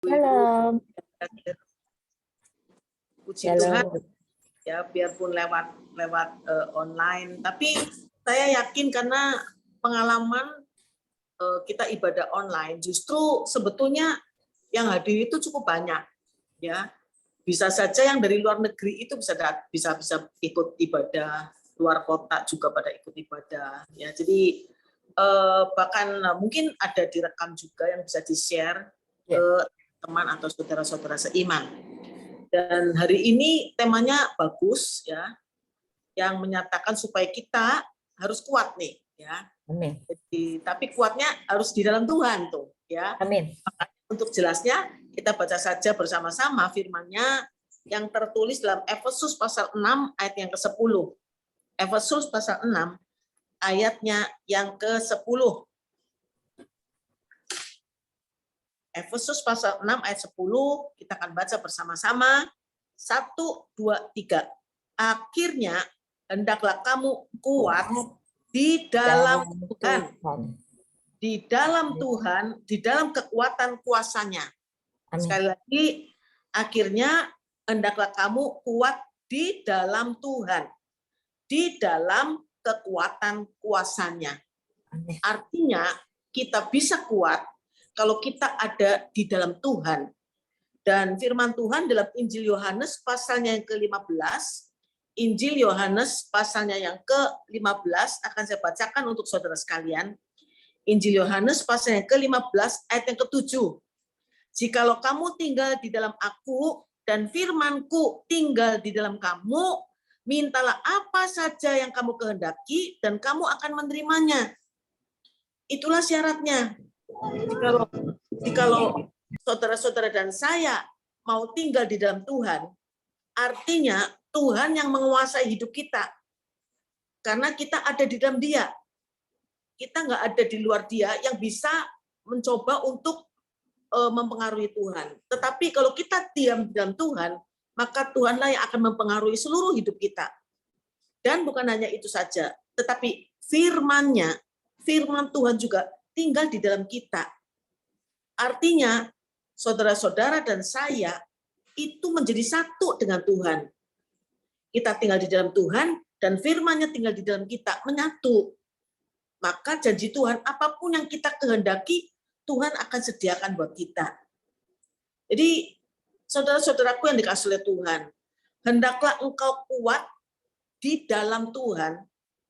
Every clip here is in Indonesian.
Halo, Puji Tuhan halo. ya, biarpun lewat online, tapi saya yakin karena pengalaman kita ibadah online, justru sebetulnya yang hadir itu cukup banyak, ya. Bisa saja yang dari luar negeri itu bisa ikut ibadah, luar kota juga pada ikut ibadah, ya. Jadi bahkan mungkin ada direkam juga yang bisa di-share ke teman atau saudara-saudara seiman. Dan hari ini temanya bagus, ya, yang menyatakan supaya kita harus kuat nih, ya. Amin. Jadi, tapi kuatnya harus di dalam Tuhan tuh, ya. Amin. Untuk jelasnya kita baca saja bersama-sama firman-Nya yang tertulis dalam Efesus pasal 6 ayat yang ke-10. Efesus pasal 6 ayatnya yang ke-10. Efesus pasal 6 ayat 10, kita akan baca bersama-sama. 1, 2, 3. Akhirnya hendaklah kamu kuat di dalam Tuhan. Di dalam Tuhan, di dalam kekuatan kuasa-Nya. Sekali lagi, akhirnya hendaklah kamu kuat di dalam Tuhan. Di dalam kekuatan kuasa-Nya. Artinya, kita bisa kuat kalau kita ada di dalam Tuhan. Dan firman Tuhan dalam Injil Yohanes pasalnya yang ke-15, Injil Yohanes pasalnya yang ke-15 akan saya bacakan untuk saudara sekalian. Injil Yohanes pasal yang ke-15 ayat yang ke-7. Jikalau kamu tinggal di dalam aku dan firman-Ku tinggal di dalam kamu, mintalah apa saja yang kamu kehendaki dan kamu akan menerimanya. Itulah syaratnya. Jikalau saudara-saudara dan saya mau tinggal di dalam Tuhan, artinya Tuhan yang menguasai hidup kita. Karena kita ada di dalam Dia. Kita nggak ada di luar Dia yang bisa mencoba untuk mempengaruhi Tuhan. Tetapi kalau kita diam di dalam Tuhan, maka Tuhanlah yang akan mempengaruhi seluruh hidup kita. Dan bukan hanya itu saja, tetapi firman-Nya, firman Tuhan juga tinggal di dalam kita. Artinya, saudara-saudara dan saya itu menjadi satu dengan Tuhan. Kita tinggal di dalam Tuhan, dan firman-Nya tinggal di dalam kita, menyatu. Maka janji Tuhan, apapun yang kita kehendaki, Tuhan akan sediakan buat kita. Jadi, saudara-saudaraku yang dikasihi oleh Tuhan, hendaklah engkau kuat di dalam Tuhan,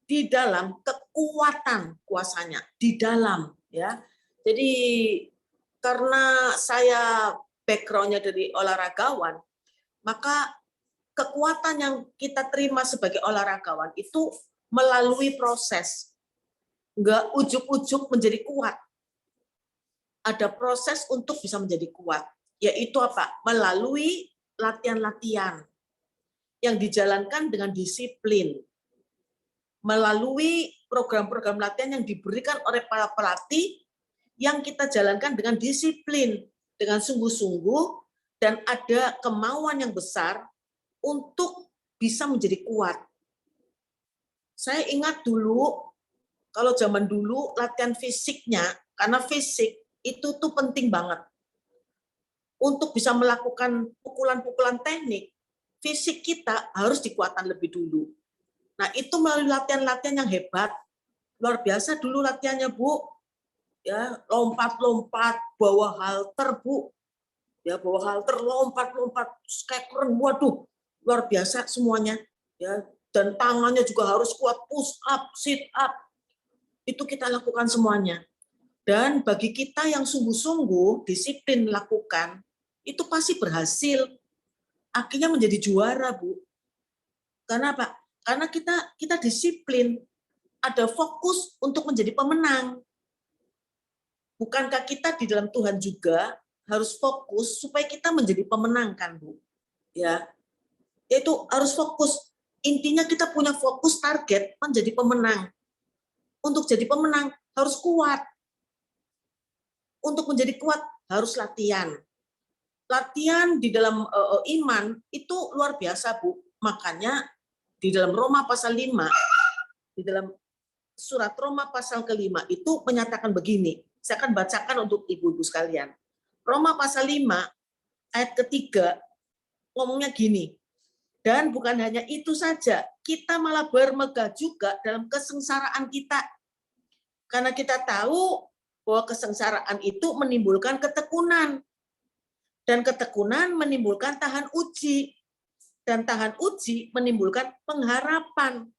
di dalam kekuatan kuasa-Nya, di dalam, ya. Jadi karena saya background-nya dari olahragawan, maka kekuatan yang kita terima sebagai olahragawan itu melalui proses. Enggak ujuk-ujuk menjadi kuat. Ada proses untuk bisa menjadi kuat. Yaitu apa? Melalui latihan-latihan yang dijalankan dengan disiplin. Melalui program-program latihan yang diberikan oleh para pelatih yang kita jalankan dengan disiplin, dengan sungguh-sungguh, dan ada kemauan yang besar untuk bisa menjadi kuat. Saya ingat dulu, kalau zaman dulu latihan fisiknya, karena fisik itu tuh penting banget. Untuk bisa melakukan pukulan-pukulan teknik, fisik kita harus dikuatkan lebih dulu. Nah, itu melalui latihan-latihan yang hebat. Luar biasa dulu latihannya, Bu. Ya, lompat-lompat, bawa halter, Bu. Ya, bawa halter, lompat-lompat, kayak keren. Waduh, luar biasa semuanya. Ya, dan tangannya juga harus kuat, push up, sit up. Itu kita lakukan semuanya. Dan bagi kita yang sungguh-sungguh disiplin melakukan, itu pasti berhasil. Akhirnya menjadi juara, Bu. Karena apa? Karena kita disiplin, ada fokus untuk menjadi pemenang. Bukankah kita di dalam Tuhan juga harus fokus supaya kita menjadi pemenang, kan, Bu? Ya, yaitu harus fokus. Intinya kita punya fokus target menjadi pemenang. Untuk jadi pemenang harus kuat. Untuk menjadi kuat harus latihan. Latihan di dalam iman itu luar biasa, Bu. Makanya di dalam Roma pasal 5, di dalam surat Roma pasal ke-5 itu menyatakan begini. Saya akan bacakan untuk ibu-ibu sekalian. Roma pasal 5 ayat ketiga ngomongnya gini, dan bukan hanya itu saja, kita malah bermegah juga dalam kesengsaraan kita. Karena kita tahu bahwa kesengsaraan itu menimbulkan ketekunan. Dan ketekunan menimbulkan tahan uji. Dan tahan uji menimbulkan pengharapan.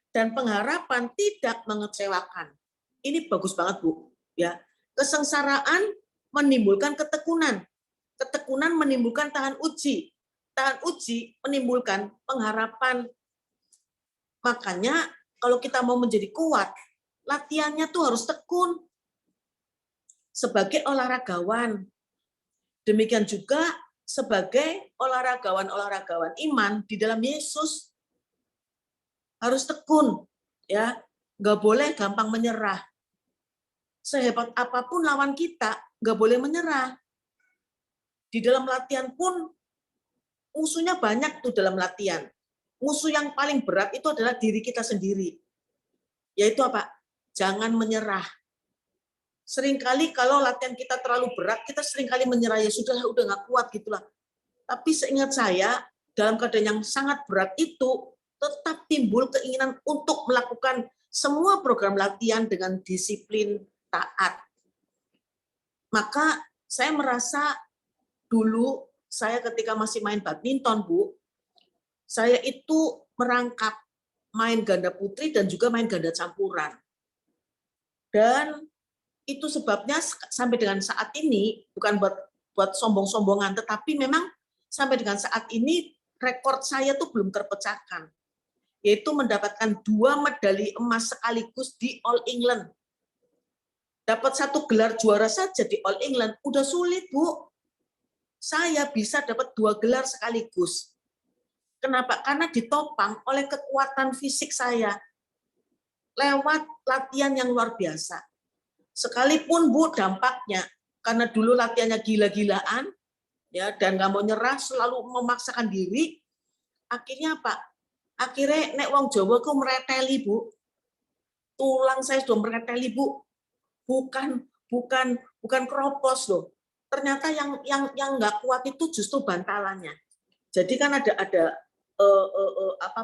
Dan pengharapan tidak mengecewakan. Ini bagus banget, Bu. Ya, kesengsaraan menimbulkan ketekunan. Ketekunan menimbulkan tahan uji. Tahan uji menimbulkan pengharapan. Makanya kalau kita mau menjadi kuat, latihannya tuh harus tekun. Sebagai olahragawan. Demikian juga sebagai olahragawan iman di dalam Yesus. Harus tekun, ya, nggak boleh gampang menyerah. Sehebat apapun lawan kita, nggak boleh menyerah. Di dalam latihan pun musuhnya banyak tuh dalam latihan. Musuh yang paling berat itu adalah diri kita sendiri. Yaitu apa? Jangan menyerah. Seringkali kalau latihan kita terlalu berat, kita seringkali menyerah, ya sudahlah, udah nggak kuat gitulah. Tapi seingat saya, dalam keadaan yang sangat berat itu, tetap timbul keinginan untuk melakukan semua program latihan dengan disiplin taat. Maka saya merasa dulu, saya ketika masih main badminton, Bu, saya itu merangkap main ganda putri dan juga main ganda campuran. Dan itu sebabnya sampai dengan saat ini, bukan buat sombong-sombongan, tetapi memang sampai dengan saat ini rekor saya tuh belum terpecahkan. Yaitu mendapatkan 2 medali emas sekaligus di All England. Dapat 1 gelar juara saja di All England, udah sulit, Bu. Saya bisa dapat 2 gelar sekaligus. Kenapa? Karena ditopang oleh kekuatan fisik saya. Lewat latihan yang luar biasa. Sekalipun, Bu, dampaknya, karena dulu latihannya gila-gilaan, ya, dan nggak mau nyerah, selalu memaksakan diri, akhirnya apa? Akhirnya nek wong Jawa ku mereteli, Bu. Tulang saya sudah mereteli, Bu. Bukan kropos loh. Ternyata yang nggak kuat itu justru bantalannya. Jadi kan ada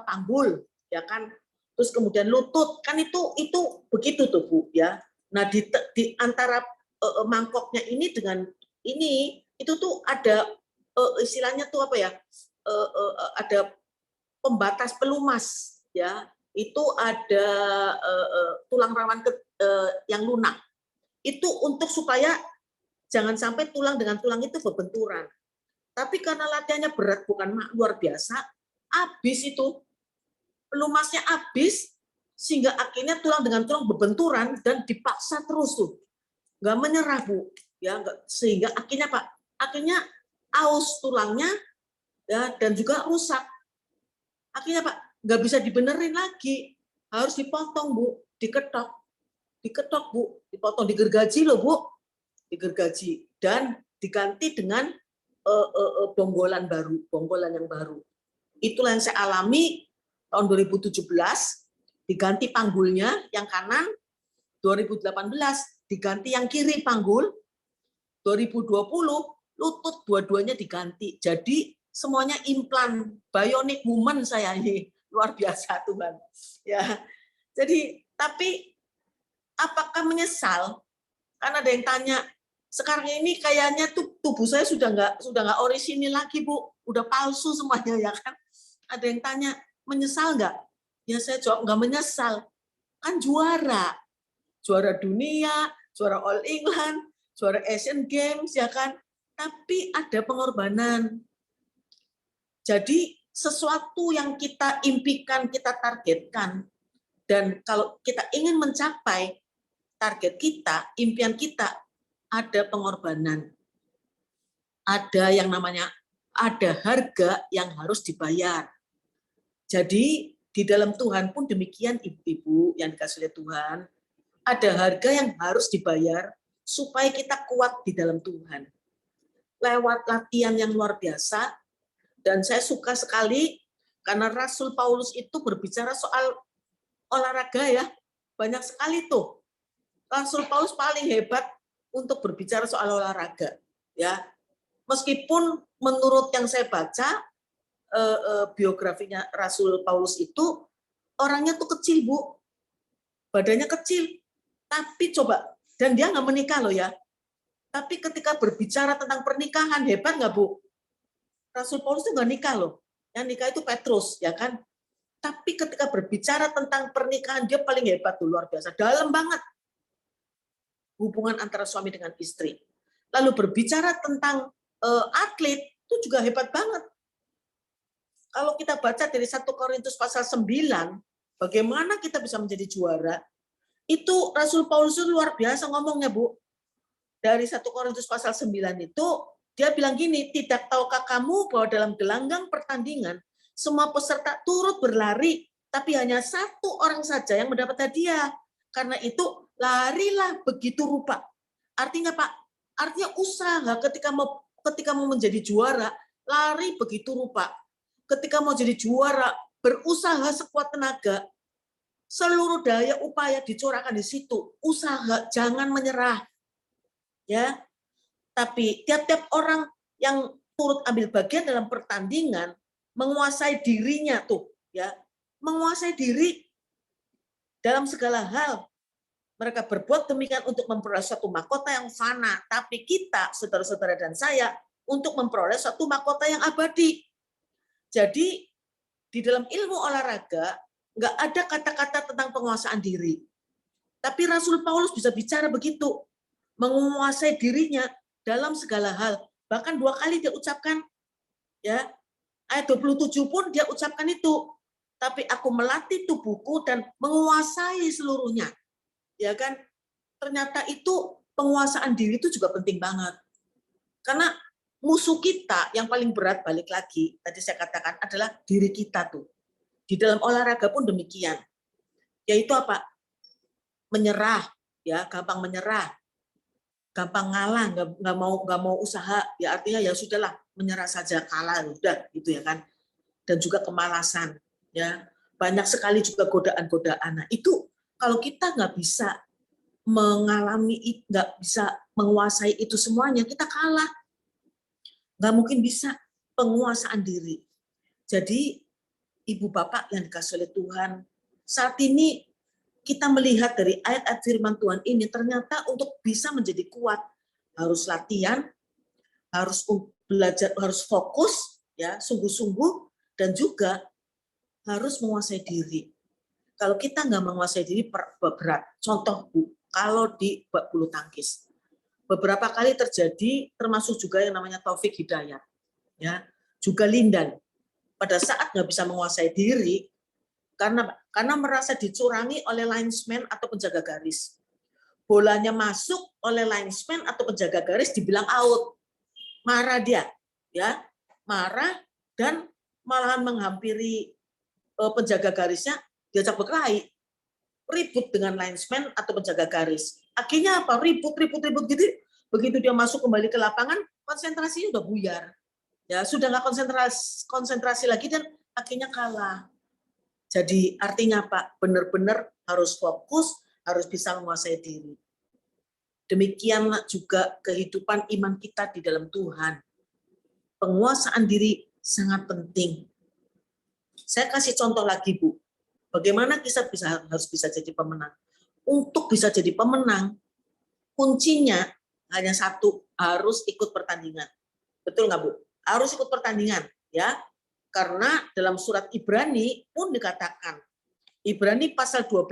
panggul, ya kan. Terus kemudian lutut, kan itu begitu tuh, Bu, ya. Nah, di antara mangkoknya ini dengan ini, itu tuh ada istilahnya tuh apa ya? Ada pembatas pelumas, ya. Itu ada tulang rawan yang lunak. Itu untuk supaya jangan sampai tulang dengan tulang itu berbenturan. Tapi karena latihannya berat, bukan luar biasa, habis itu pelumasnya habis, sehingga akhirnya tulang dengan tulang berbenturan dan dipaksa terus tuh, nggak menyerah, Bu, ya, sehingga akhirnya Pak, akhirnya aus tulangnya, ya, dan juga rusak. Akhirnya Pak, nggak bisa dibenerin lagi, harus dipotong, Bu, diketok, Bu, dipotong, digergaji loh, Bu, digergaji dan diganti dengan bonggolan yang baru. Itulah yang saya alami tahun 2017, diganti panggulnya yang kanan, 2018 diganti yang kiri panggul, 2020 lutut dua-duanya diganti. Jadi semuanya implan, bionic woman saya ini, luar biasa Tuhan. Ya. Jadi tapi apakah menyesal? Karena ada yang tanya, sekarang ini kayaknya tubuh saya sudah nggak orisinil lagi, Bu, udah palsu semuanya, ya kan? Ada yang tanya, menyesal nggak? Ya saya jawab nggak menyesal, kan juara dunia, juara All England, juara Asian Games, ya kan? Tapi ada pengorbanan. Jadi sesuatu yang kita impikan, kita targetkan, dan kalau kita ingin mencapai target kita, impian kita, ada pengorbanan. Ada yang namanya, ada harga yang harus dibayar. Jadi di dalam Tuhan pun demikian, ibu-ibu yang dikasih oleh Tuhan, ada harga yang harus dibayar supaya kita kuat di dalam Tuhan. Lewat latihan yang luar biasa, dan saya suka sekali karena Rasul Paulus itu berbicara soal olahraga, ya. Banyak sekali tuh. Rasul Paulus paling hebat untuk berbicara soal olahraga. Ya, meskipun menurut yang saya baca biografinya Rasul Paulus itu orangnya tuh kecil, Bu, badannya kecil, tapi coba, dan dia nggak menikah loh ya. Tapi ketika berbicara tentang pernikahan, hebat nggak, Bu? Rasul Paulus itu nggak nikah loh. Yang nikah itu Petrus, ya kan? Tapi ketika berbicara tentang pernikahan, dia paling hebat tuh, luar biasa. Dalam banget hubungan antara suami dengan istri. Lalu berbicara tentang atlet, itu juga hebat banget. Kalau kita baca dari 1 Korintus pasal 9, bagaimana kita bisa menjadi juara, itu Rasul Paulus itu luar biasa ngomongnya, Bu. Dari 1 Korintus pasal 9 itu, dia bilang gini, tidak tahukah kamu bahwa dalam gelanggang pertandingan, semua peserta turut berlari, tapi hanya satu orang saja yang mendapat hadiah. Karena itu, larilah begitu rupa. Artinya, Pak, artinya usaha ketika mau menjadi juara, lari begitu rupa. Ketika mau jadi juara, berusaha sekuat tenaga, seluruh daya upaya dicurahkan di situ. Usaha, jangan menyerah. Ya, tapi tiap-tiap orang yang turut ambil bagian dalam pertandingan menguasai dirinya tuh, ya, menguasai diri dalam segala hal. Mereka berbuat demikian untuk memperoleh suatu mahkota yang fana, tapi kita, saudara-saudara dan saya, untuk memperoleh suatu mahkota yang abadi. Jadi di dalam ilmu olahraga nggak ada kata-kata tentang penguasaan diri. Tapi Rasul Paulus bisa bicara begitu, menguasai dirinya dalam segala hal. Bahkan 2 kali dia ucapkan, ya, ayat 27 pun dia ucapkan itu. Tapi aku melatih tubuhku dan menguasai seluruhnya. Ya kan? Ternyata itu penguasaan diri itu juga penting banget. Karena musuh kita yang paling berat, balik lagi, tadi saya katakan adalah diri kita tuh. Di dalam olahraga pun demikian. Yaitu apa? Menyerah, ya, gampang menyerah, gampang ngalah, nggak mau usaha, ya artinya ya sudahlah, menyerah saja, kalah udah gitu ya kan. Dan juga kemalasan, ya, banyak sekali juga godaan-godaan. Nah itu kalau kita nggak bisa mengalami, nggak bisa menguasai itu semuanya, kita kalah, nggak mungkin bisa penguasaan diri. Jadi ibu bapak yang dikasih oleh Tuhan, saat ini kita melihat dari ayat-ayat firman Tuhan ini, ternyata untuk bisa menjadi kuat, harus latihan, harus belajar, harus fokus, ya, sungguh-sungguh, dan juga harus menguasai diri. Kalau kita nggak menguasai diri, berat. Contoh, Bu, kalau di bulu tangkis, beberapa kali terjadi, termasuk juga yang namanya Taufik Hidayat, ya, juga Lindan. Pada saat nggak bisa menguasai diri, karena merasa dicurangi oleh linesman atau penjaga garis. Bolanya masuk oleh linesman atau penjaga garis, dibilang out. Marah dia, ya, marah dan malahan menghampiri penjaga garisnya, diajak berkelahi, ribut dengan linesman atau penjaga garis. Akhirnya apa? Ribut gitu. Begitu dia masuk kembali ke lapangan, konsentrasinya udah buyar. Ya, sudah nggak konsentrasi lagi dan akhirnya kalah. Jadi artinya Pak, benar-benar harus fokus, harus bisa menguasai diri. Demikianlah juga kehidupan iman kita di dalam Tuhan. Penguasaan diri sangat penting. Saya kasih contoh lagi, Bu. Bagaimana kita harus bisa jadi pemenang. Untuk bisa jadi pemenang, kuncinya hanya satu, harus ikut pertandingan. Betul nggak, Bu? Harus ikut pertandingan, ya. Karena dalam surat Ibrani pun dikatakan, Ibrani pasal 12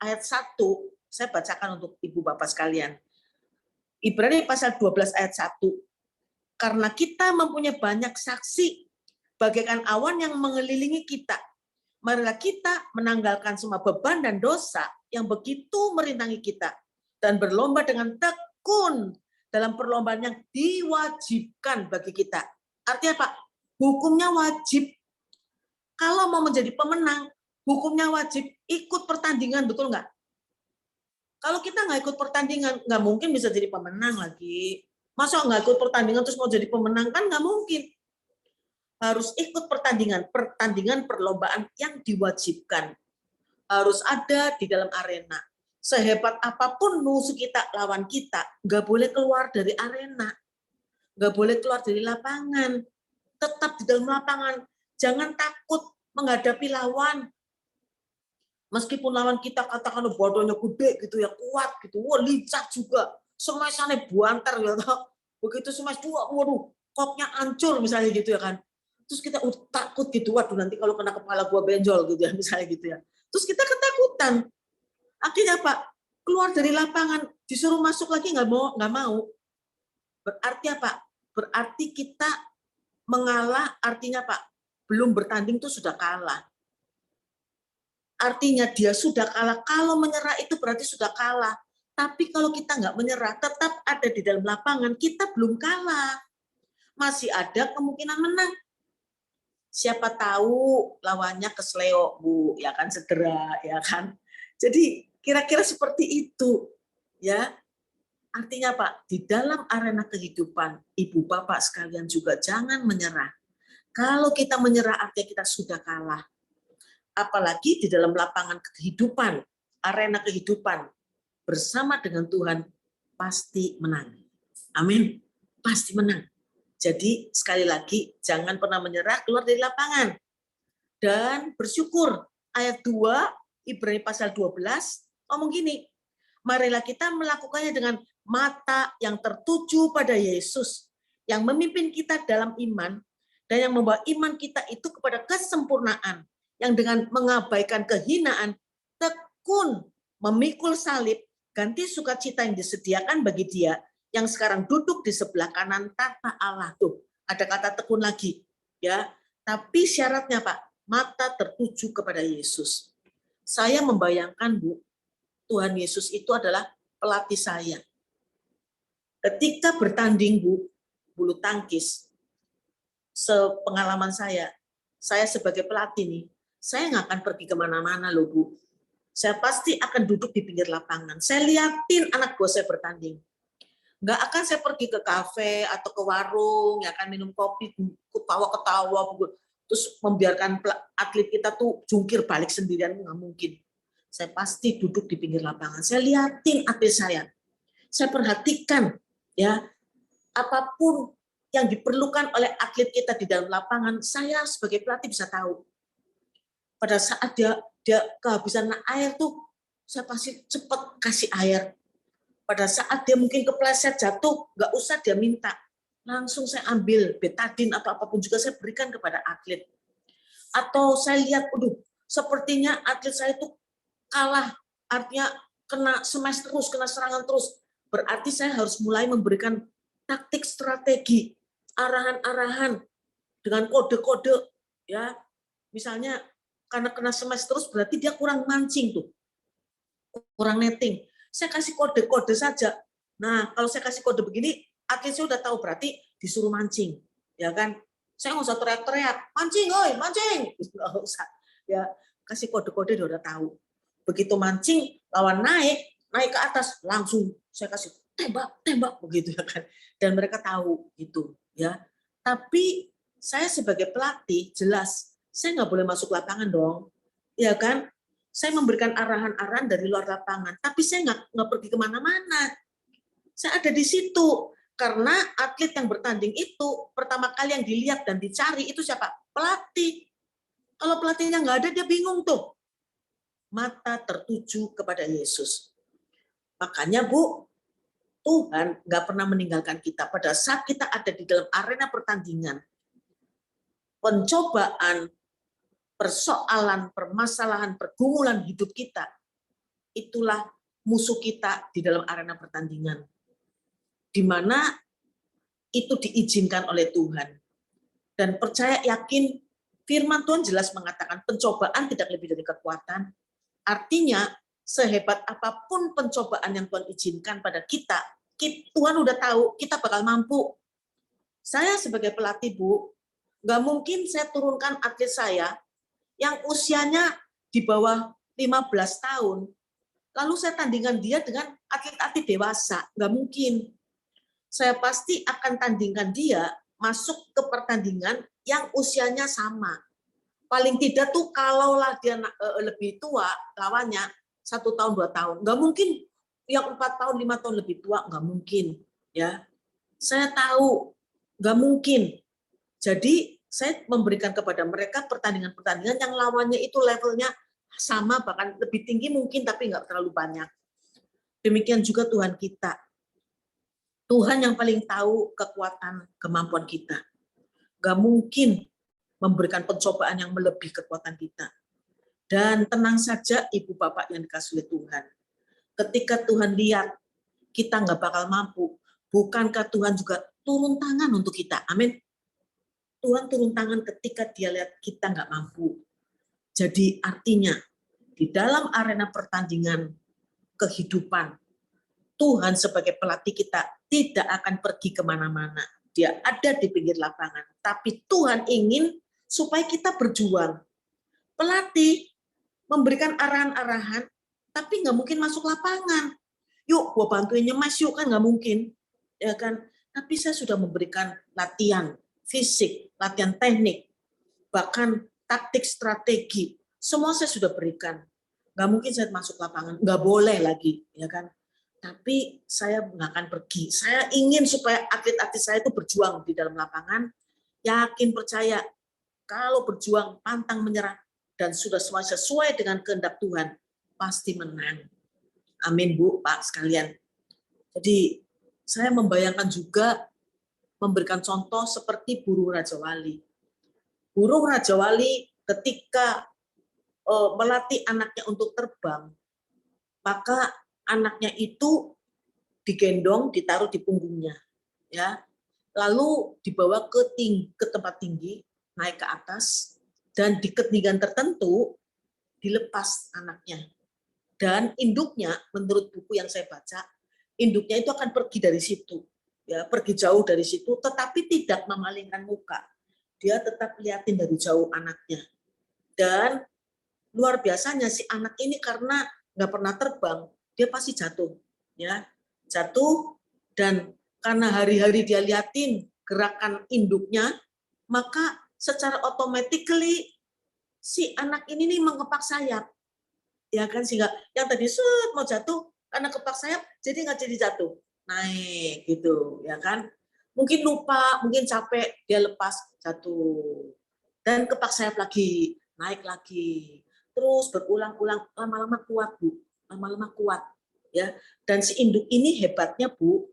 ayat 1, saya bacakan untuk Ibu Bapak sekalian. Ibrani pasal 12 ayat 1, karena kita mempunyai banyak saksi bagaikan awan yang mengelilingi kita. Marilah kita menanggalkan semua beban dan dosa yang begitu merintangi kita dan berlomba dengan tekun dalam perlombaan yang diwajibkan bagi kita. Artinya Pak, hukumnya wajib. Kalau mau menjadi pemenang, hukumnya wajib ikut pertandingan, betul nggak? Kalau kita nggak ikut pertandingan, nggak mungkin bisa jadi pemenang lagi. Masa nggak ikut pertandingan terus mau jadi pemenang? Kan nggak mungkin. Harus ikut pertandingan perlombaan yang diwajibkan. Harus ada di dalam arena. Sehebat apapun musuh kita, lawan kita, nggak boleh keluar dari arena. nggak boleh keluar dari lapangan, tetap di dalam lapangan. Jangan takut menghadapi lawan. Meskipun lawan kita katakan bodohnya gede gitu ya, kuat gitu, wah lincah juga, smash-annya buantar ya, begitu smash dua, waduh, koknya hancur misalnya gitu ya kan. Terus kita takut gitu, waduh nanti kalau kena kepala gua benjol gitu ya, misalnya gitu ya. Terus kita ketakutan. Akhirnya apa? Keluar dari lapangan, disuruh masuk lagi nggak mau. Berarti apa? Berarti kita mengalah, artinya Pak, belum bertanding tuh sudah kalah. Artinya dia sudah kalah. Kalau menyerah itu berarti sudah kalah. Tapi kalau kita nggak menyerah, tetap ada di dalam lapangan, kita belum kalah. Masih ada kemungkinan menang. Siapa tahu lawannya kesleo, Bu, ya kan, segera, ya kan. Jadi kira-kira seperti itu, ya. Artinya Pak, di dalam arena kehidupan, Ibu Bapak sekalian juga jangan menyerah. Kalau kita menyerah artinya kita sudah kalah. Apalagi di dalam lapangan kehidupan, arena kehidupan, bersama dengan Tuhan, pasti menang. Amin. Pasti menang. Jadi sekali lagi, jangan pernah menyerah, keluar dari lapangan. Dan bersyukur. Ayat 2, Ibrani pasal 12, ngomong gini, marilah kita melakukannya dengan mata yang tertuju pada Yesus, yang memimpin kita dalam iman, dan yang membawa iman kita itu kepada kesempurnaan, yang dengan mengabaikan kehinaan, tekun memikul salib, ganti sukacita yang disediakan bagi dia, yang sekarang duduk di sebelah kanan tahta Allah. Tuh, ada kata tekun lagi. Ya, tapi syaratnya Pak, mata tertuju kepada Yesus. Saya membayangkan Bu, Tuhan Yesus itu adalah pelatih saya. Ketika bertanding Bu, bulu tangkis, sepengalaman saya sebagai pelatih nih, saya nggak akan pergi kemana-mana loh Bu. Saya pasti akan duduk di pinggir lapangan. Saya liatin anak buah saya bertanding. Nggak akan saya pergi ke kafe atau ke warung, ya kan, minum kopi, ketawa-ketawa, terus membiarkan atlet kita tuh jungkir balik sendirian, nggak mungkin. Saya pasti duduk di pinggir lapangan. Saya liatin atlet saya. Saya perhatikan, ya, apapun yang diperlukan oleh atlet kita di dalam lapangan, saya sebagai pelatih bisa tahu. Pada saat dia kehabisan air tuh, saya pasti cepat kasih air. Pada saat dia mungkin kepleset jatuh, nggak usah dia minta. Langsung saya ambil betadin atau apapun juga saya berikan kepada atlet. Atau saya lihat, sepertinya atlet saya itu kalah, artinya kena smash terus, kena serangan terus. Berarti saya harus mulai memberikan taktik strategi, arahan-arahan dengan kode-kode, ya. Misalnya karena kena smash terus berarti dia kurang mancing tuh, kurang netting. Saya kasih kode-kode saja. Nah, kalau saya kasih kode begini, atlet saya udah tahu berarti disuruh mancing, ya kan? Saya nggak usah teriak-teriak, mancing, oi, mancing, nggak usah. Ya, kasih kode-kode dia udah tahu. Begitu mancing, lawan naik ke atas, langsung saya kasih tembak begitu ya kan. Dan mereka tahu gitu, ya. Tapi saya sebagai pelatih jelas saya nggak boleh masuk lapangan dong, ya kan? Saya memberikan arahan-arahan dari luar lapangan, tapi saya nggak pergi kemana-mana. Saya ada di situ karena atlet yang bertanding itu pertama kali yang dilihat dan dicari itu siapa? Pelatih. Kalau pelatihnya nggak ada, dia bingung tuh. Mata tertuju kepada Yesus. Makanya Bu, Tuhan nggak pernah meninggalkan kita pada saat kita ada di dalam arena pertandingan. Pencobaan, persoalan, permasalahan, pergumulan hidup kita, itulah musuh kita di dalam arena pertandingan. Di mana itu diizinkan oleh Tuhan. Dan percaya yakin firman Tuhan jelas mengatakan pencobaan tidak lebih dari kekuatan. Artinya sehebat apapun pencobaan yang Tuhan izinkan pada kita, Tuhan udah tahu kita bakal mampu. Saya sebagai pelatih Bu, nggak mungkin saya turunkan atlet saya yang usianya di bawah 15 tahun, lalu saya tandingkan dia dengan atlet-atlet dewasa. Nggak mungkin. Saya pasti akan tandingkan dia masuk ke pertandingan yang usianya sama. Paling tidak tuh kalaulah dia lebih tua lawannya 1 tahun 2 tahun, nggak mungkin yang 4 tahun 5 tahun lebih tua, nggak mungkin, ya. Saya tahu Nggak mungkin. Jadi saya memberikan kepada mereka pertandingan-pertandingan yang lawannya itu levelnya sama, bahkan lebih tinggi mungkin, tapi nggak terlalu banyak. Demikian juga Tuhan kita. Tuhan yang paling tahu kekuatan, kemampuan kita. Nggak mungkin memberikan pencobaan yang melebihi kekuatan kita. Dan tenang saja Ibu Bapak yang dikasih oleh Tuhan. Ketika Tuhan lihat kita nggak bakal mampu, bukankah Tuhan juga turun tangan untuk kita? Amin. Tuhan turun tangan ketika dia lihat kita nggak mampu. Jadi artinya di dalam arena pertandingan kehidupan, Tuhan sebagai pelatih kita tidak akan pergi kemana-mana. Dia ada di pinggir lapangan. Tapi Tuhan ingin supaya kita berjuang. Pelatih memberikan arahan-arahan, tapi nggak mungkin masuk lapangan. Yuk, gua bantuin nyemes yuk, kan nggak mungkin. Ya kan? Tapi saya sudah memberikan latihan fisik, latihan teknik, bahkan taktik strategi. Semua saya sudah berikan. Nggak mungkin saya masuk lapangan, nggak boleh lagi, ya kan? Tapi saya nggak akan pergi. Saya ingin supaya atlet-atlet saya itu berjuang di dalam lapangan, yakin percaya kalau berjuang pantang menyerah dan sudah sesuai dengan kehendak Tuhan, pasti menang. Amin Bu, Pak sekalian. Jadi saya membayangkan juga memberikan contoh seperti burung Raja Wali. Burung Raja Wali ketika melatih anaknya untuk terbang, maka anaknya itu digendong, ditaruh di punggungnya, ya, lalu dibawa ke tempat tinggi, naik ke atas, dan di ketinggian tertentu dilepas anaknya. Dan induknya, menurut buku yang saya baca, induknya itu akan pergi dari situ, ya, pergi jauh dari situ, tetapi tidak memalingkan muka. Dia tetap liatin dari jauh anaknya. Dan luar biasanya si anak ini karena nggak pernah terbang, dia pasti jatuh, ya, jatuh, dan karena hari-hari dia liatin gerakan induknya, maka secara automatically si anak ini nih mengepak sayap, ya kan, sehingga yang tadi mau jatuh karena kepak sayap jadi nggak jadi jatuh, naik gitu, ya kan. Mungkin lupa, mungkin capek, dia lepas jatuh dan kepak sayap lagi, naik lagi, terus berulang-ulang, lama-lama kuat Bu, lama-lama kuat, ya. Dan si induk ini hebatnya Bu,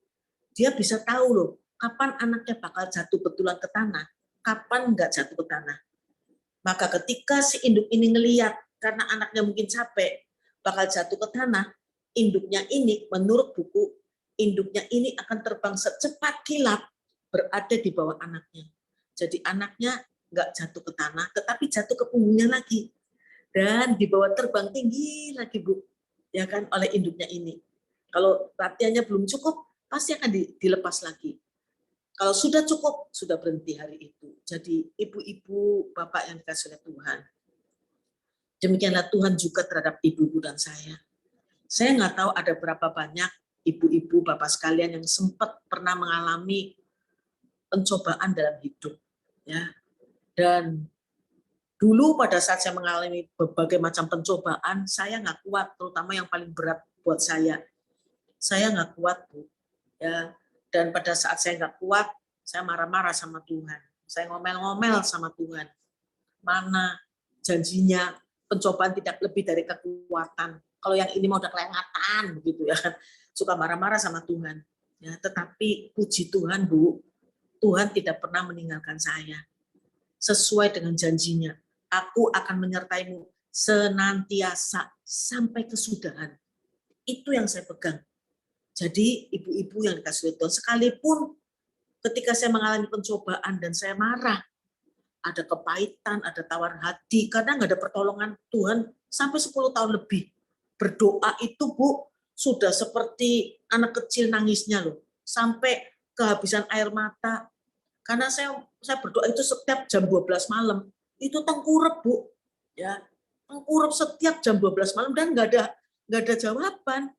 dia bisa tahu loh kapan anaknya bakal jatuh betulan ke tanah, kapan nggak jatuh ke tanah. Maka ketika si induk ini ngelihat karena anaknya mungkin capek bakal jatuh ke tanah, induknya ini menurut buku, induknya ini akan terbang secepat kilat berada di bawah anaknya. Jadi anaknya nggak jatuh ke tanah, tetapi jatuh ke punggungnya lagi. Dan dibawa terbang tinggi lagi Bu, ya kan, oleh induknya ini. Kalau latihannya belum cukup, pasti akan dilepas lagi. Kalau sudah cukup, sudah berhenti hari itu. Jadi ibu-ibu, bapak yang dikasih oleh Tuhan. Demikianlah Tuhan juga terhadap ibu-ibu dan saya. Saya nggak tahu ada berapa banyak ibu-ibu, bapak sekalian yang sempat pernah mengalami pencobaan dalam hidup. Ya. Dan dulu pada saat saya mengalami berbagai macam pencobaan, saya nggak kuat, terutama yang paling berat buat saya. Saya nggak kuat, Bu. Ya. Dan pada saat saya nggak kuat, saya marah-marah sama Tuhan. Saya ngomel-ngomel sama Tuhan. Mana janjinya pencobaan tidak lebih dari kekuatan. Kalau yang ini mau udah kelengatan begitu ya kan. Suka marah-marah sama Tuhan. Ya, tetapi puji Tuhan Bu, Tuhan tidak pernah meninggalkan saya. Sesuai dengan janjinya, aku akan menyertaimu senantiasa sampai kesudahan. Itu yang saya pegang. Jadi ibu-ibu yang dikasih Tuhan, sekalipun ketika saya mengalami pencobaan dan saya marah, ada kepahitan, ada tawar hati, karena nggak ada pertolongan Tuhan sampai 10 tahun lebih. Berdoa itu Bu, sudah seperti anak kecil nangisnya loh, sampai kehabisan air mata. Karena saya berdoa itu setiap jam 12 malam, itu tengkurap Bu, ya, tengkurap setiap jam 12 malam dan nggak ada jawaban.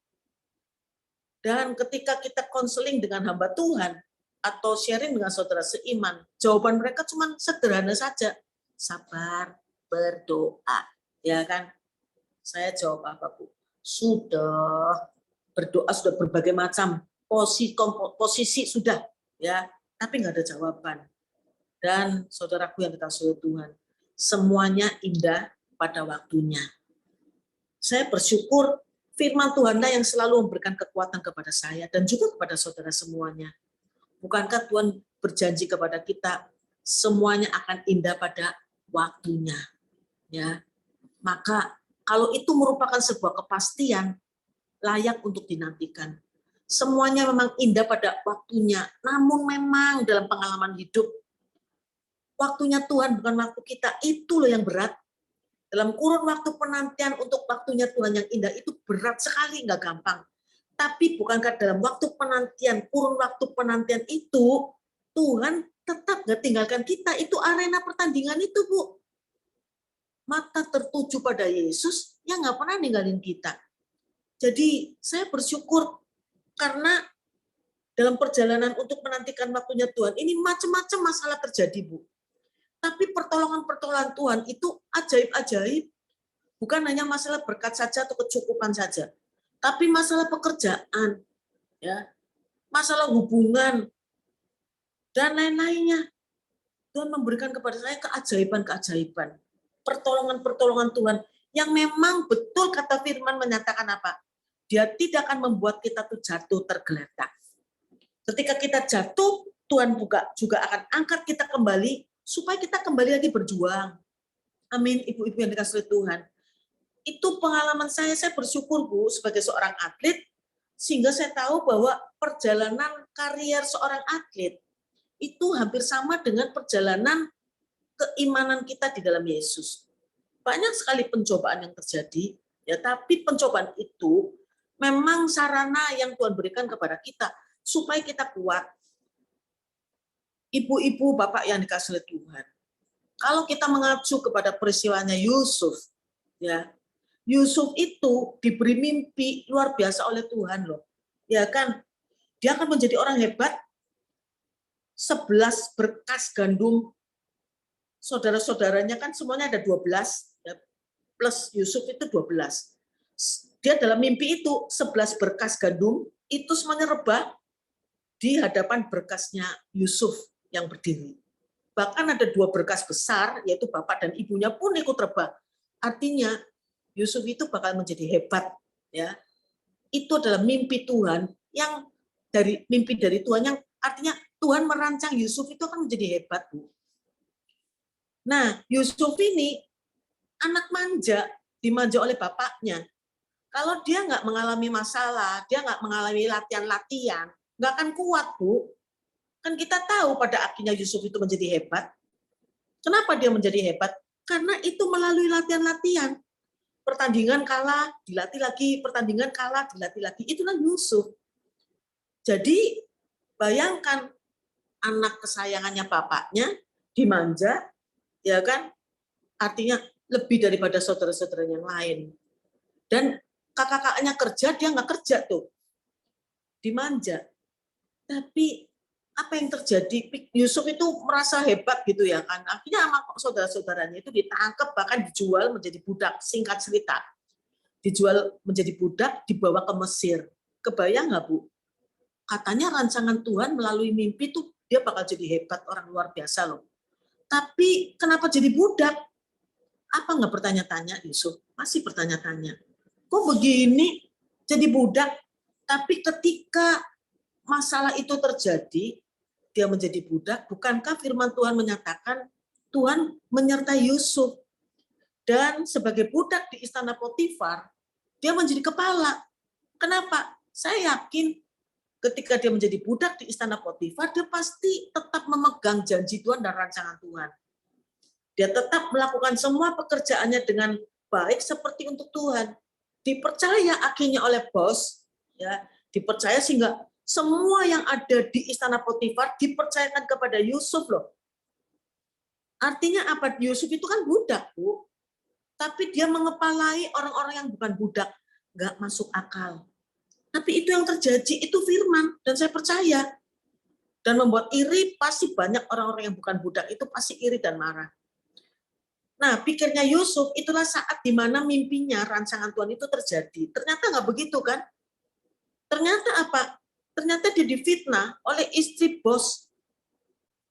Dan ketika kita konseling dengan hamba Tuhan atau sharing dengan saudara seiman, jawaban mereka cuma sederhana saja, sabar, berdoa, ya kan? Saya jawab apa Bu? Sudah berdoa, sudah berbagai macam posisi sudah, ya. tapi nggak ada jawaban. Dan saudaraku yang dikasihi Tuhan, semuanya indah pada waktunya. Saya bersyukur firman Tuhanlah yang selalu memberikan kekuatan kepada saya dan juga kepada saudara semuanya. Bukankah Tuhan berjanji kepada kita semuanya akan indah pada waktunya, ya. Maka kalau itu merupakan sebuah kepastian layak untuk dinantikan. Semuanya memang indah pada waktunya, namun memang dalam pengalaman hidup waktunya Tuhan bukan waktu kita, itu loh yang berat. Dalam kurun waktu penantian untuk waktunya Tuhan yang indah itu berat sekali, nggak gampang. Tapi bukankah dalam waktu penantian, kurun waktu penantian itu, Tuhan tetap nggak tinggalkan kita. Itu arena pertandingan itu, Bu. Mata tertuju pada Yesus yang nggak pernah ninggalin kita. Jadi saya bersyukur karena dalam perjalanan untuk menantikan waktunya Tuhan, ini macam-macam masalah terjadi, Bu. Tapi pertolongan-pertolongan Tuhan itu ajaib-ajaib. Bukan hanya masalah berkat saja atau kecukupan saja. Tapi masalah pekerjaan, ya, masalah hubungan, dan lain-lainnya. Tuhan memberikan kepada saya keajaiban-keajaiban. Pertolongan-pertolongan Tuhan yang memang betul kata firman menyatakan apa? Dia tidak akan membuat kita tuh jatuh tergeletak. Ketika kita jatuh, Tuhan juga akan angkat kita kembali supaya kita kembali lagi berjuang. Amin, ibu-ibu yang dikasihi Tuhan. Itu pengalaman saya bersyukur, Bu, sebagai seorang atlet, sehingga saya tahu bahwa perjalanan karier seorang atlet itu hampir sama dengan perjalanan keimanan kita di dalam Yesus. Banyak sekali pencobaan yang terjadi, ya, tapi pencobaan itu memang sarana yang Tuhan berikan kepada kita supaya kita kuat. Ibu-ibu, bapak yang dikasihi Tuhan, kalau kita mengacu kepada peristiwanya Yusuf, ya, Yusuf itu diberi mimpi luar biasa oleh Tuhan loh. Ya kan? Dia akan menjadi orang hebat. 11 berkas gandum. Saudara-saudaranya kan semuanya ada 12, ya, plus Yusuf itu 12. Dia dalam mimpi itu 11 berkas gandum itu semuanya rebah di hadapan berkasnya Yusuf yang berdiri. Bahkan ada 2 berkas besar, yaitu bapak dan ibunya pun ikut rebah. Artinya Yusuf itu bakal menjadi hebat, ya. Itu adalah mimpi Tuhan yang mimpi dari Tuhan yang artinya Tuhan merancang Yusuf itu akan menjadi hebat, Bu. Nah, Yusuf ini anak manja, dimanja oleh bapaknya. Kalau dia nggak mengalami masalah, dia nggak mengalami latihan-latihan, nggak akan kuat, Bu. Kan kita tahu pada akhirnya Yusuf itu menjadi hebat. Kenapa dia menjadi hebat? Karena itu melalui latihan-latihan. Pertandingan kalah, dilatih lagi, pertandingan kalah, dilatih lagi. Itulah Yusuf. Jadi bayangkan anak kesayangannya bapaknya dimanja, ya kan? Artinya lebih daripada saudara-saudara yang lain. Dan kakak-kakaknya kerja, dia nggak kerja tuh. Dimanja. Tapi apa yang terjadi? Yusuf itu merasa hebat gitu ya kan. Akhirnya sama saudara-saudaranya itu ditangkap, bahkan dijual menjadi budak. Singkat cerita, dijual menjadi budak, dibawa ke Mesir. Kebayang nggak, Bu? Katanya rancangan Tuhan melalui mimpi tuh dia bakal jadi hebat, orang luar biasa loh. Tapi kenapa jadi budak? Apa nggak bertanya-tanya Yusuf? Masih bertanya-tanya. Kok begini jadi budak? Tapi ketika masalah itu terjadi, dia menjadi budak, bukankah firman Tuhan menyatakan Tuhan menyertai Yusuf? Dan sebagai budak di istana Potifar, dia menjadi kepala. Kenapa? Saya yakin ketika dia menjadi budak di istana Potifar, dia pasti tetap memegang janji Tuhan dan rancangan Tuhan. Dia tetap melakukan semua pekerjaannya dengan baik seperti untuk Tuhan. Dipercaya akhirnya oleh bos, ya, dipercaya sehingga semua yang ada di istana Potifar dipercayakan kepada Yusuf loh. Artinya apa? Yusuf itu kan budak, Bu. Tapi dia mengepalai orang-orang yang bukan budak. Nggak masuk akal. Tapi itu yang terjadi, itu firman. Dan saya percaya. Dan membuat iri, pasti banyak orang-orang yang bukan budak itu pasti iri dan marah. Nah, pikirnya Yusuf, itulah saat di mana mimpinya, rancangan Tuhan itu terjadi. Ternyata nggak begitu kan? Ternyata apa? Ternyata dia difitnah oleh istri bos.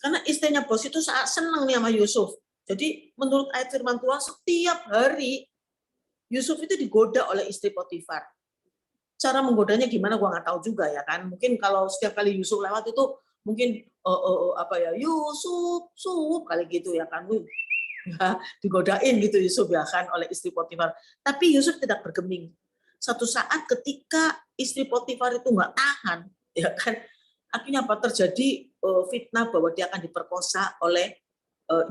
Karena istrinya bos itu sangat senang nih sama Yusuf. Jadi menurut ayat firman Tuhan, setiap hari Yusuf itu digoda oleh istri Potifar. Cara menggodanya gimana gua nggak tahu juga ya kan. Mungkin kalau setiap kali Yusuf lewat itu mungkin apa ya, Yusuf, sup kali gitu ya kan. Ya, digodain gitu Yusuf ya kan oleh istri Potifar. Tapi Yusuf tidak bergeming. Satu saat ketika istri Potifar itu nggak tahan, ya kan, akhirnya apa terjadi fitnah bahwa dia akan diperkosa oleh